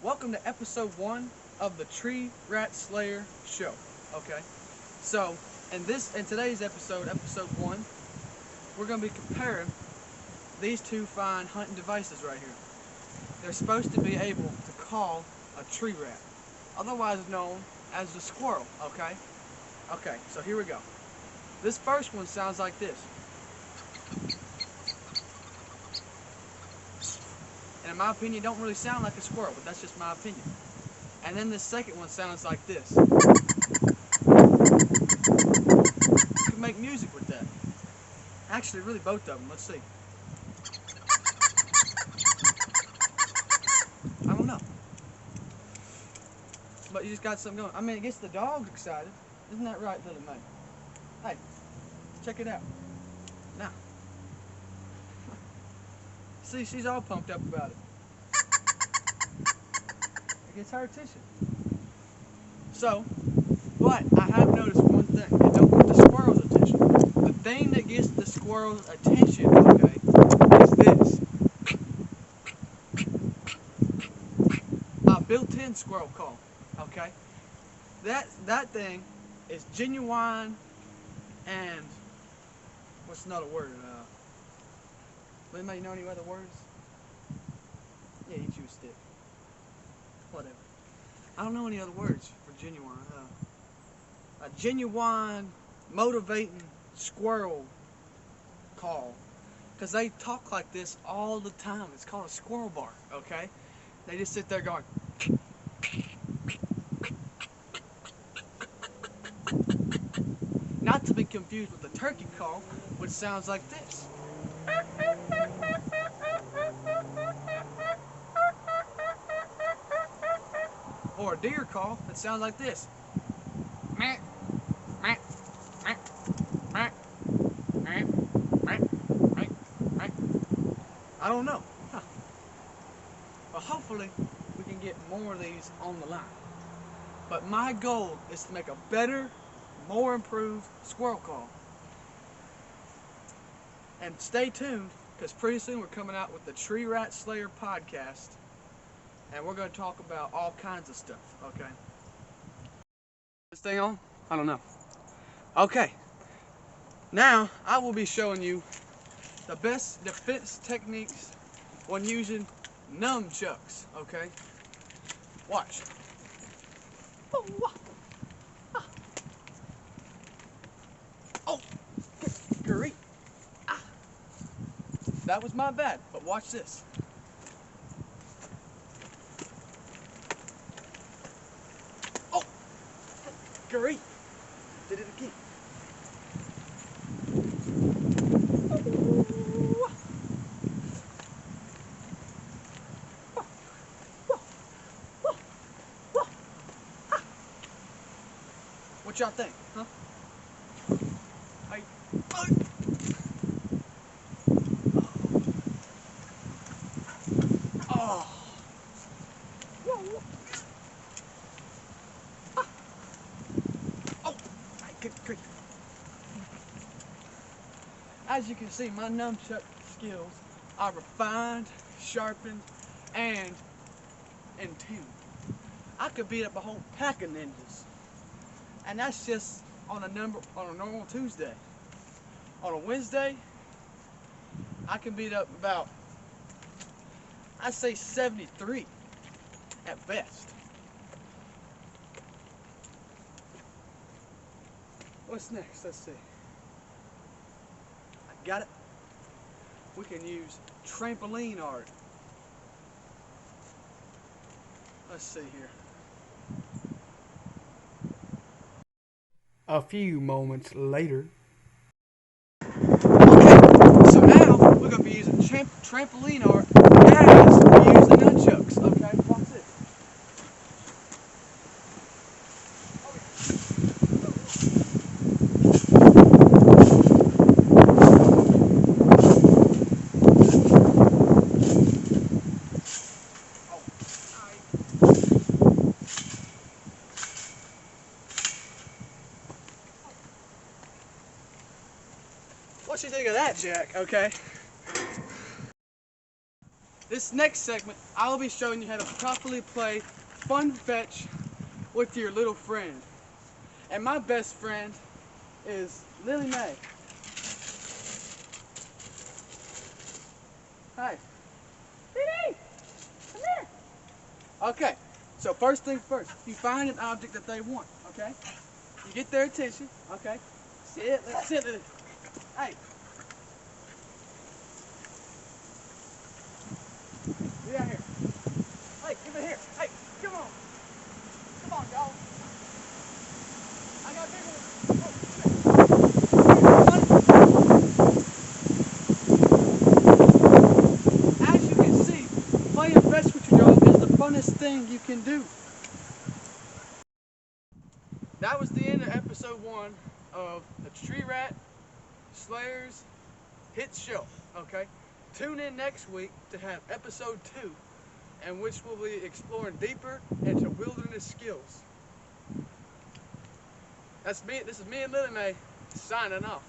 Welcome to episode 1 of the Tree Rat Slayer show. Okay, so in today's episode, episode 1, we're going to be comparing these two fine hunting devices right here. They're supposed to be able to call a tree rat, otherwise known as the squirrel. Okay, so here we go. This first one sounds like this. And in my opinion, don't really sound like a squirrel, but that's just my opinion. And then the second one sounds like this. You can make music with that. Actually, really both of them. Let's see. I don't know. But you just got something going. I mean, it gets the dogs excited. Isn't that right, little man? Hey, check it out. Now. See, she's all pumped up about it. It gets her attention. So, but I have noticed one thing. It don't get the squirrel's attention. The thing that gets the squirrel's attention, okay, is this. A built-in squirrel call, okay? That thing is genuine and, what's another word? Anybody know any other words? Yeah, you choose stick. Whatever. I don't know any other words for genuine. A genuine, motivating squirrel call. Because they talk like this all the time. It's called a squirrel bark, okay? They just sit there going. Not to be confused with the turkey call, which sounds like this. Or a deer call that sounds like this. I don't know. But hopefully we can get more of these on the line. But my goal is to make a better, more improved squirrel call. And stay tuned, because pretty soon we're coming out with the Tree Rat Slayer podcast. And we're going to talk about all kinds of stuff, okay? This thing on? I don't know. Okay. Now, I will be showing you the best defense techniques when using num-chuks, okay? Watch. Oh, great. That was my bad, but watch this. Oh, great. Did it again. What y'all think, huh? Oh. Oh, good. As you can see, my nunchuck skills are refined, sharpened, and in tune. I could beat up a whole pack of ninjas, and that's just on a normal Tuesday. On a Wednesday, I can beat up about, I'd say 73 at best. What's next? Let's see. I got it. We can use trampoline art. Let's see here. A few moments later. Okay, so now we're going to be using trampoline art as we use the nunchucks. Okay, watch this. What you think of that, Jack? Okay. This next segment, I'll be showing you how to properly play fun fetch with your little friend. And my best friend is Lily Mae. Hi. Lily, come here. Okay, so first thing first, you find an object that they want, okay? You get their attention, okay? Sit, Lily. Hey. Get out here. Hey, give it here. Hey, come on. Come on, y'all. I got a big one. As you can see, playing fetch with your dog is the funnest thing you can do. That was the end of episode 1 of the Tree Rat Slayers Hit Show. Okay? Tune in next week to have episode 2, in which we'll be exploring deeper into wilderness skills. That's me. This is me and Lily Mae signing off.